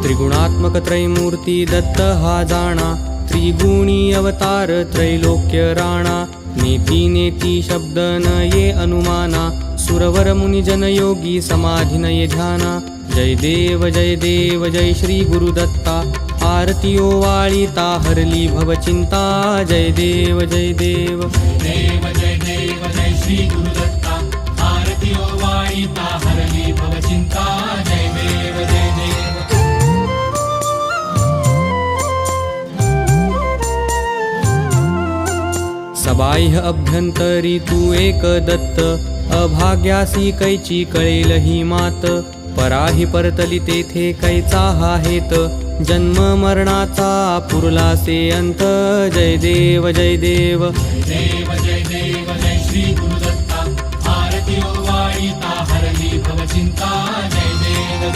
त्रिगुणात्मक त्रैमूर्ती दत्त हा जाणा, त्रिगुणी अवतार त्रैलोक्य राणा। नेती नेती शब्द न ये अनुमाना, सुरवर मुनिजन योगी समाधी न ये ध्याना। जय देव जय श्री गुरुदत्ता, आरती ओवाळीता हरली भवचिंता। जय देव जय देव जय श्री गुरुदत्ता, आरती ओवाळीता हरली भवचिंता। जय देव जय देव। सबाह्य अभ्यंतरी तू एक दत्त, अभाग्यासी कैची कळेल ही मात। पराही परतली तेथे कैचा हा हेत, जन्म मरणाचा पुरलासे अंत। जय देव जय देव जय श्री गुरुदत्ता, आरती ओवाळीता हरली भवचिंता। जय देव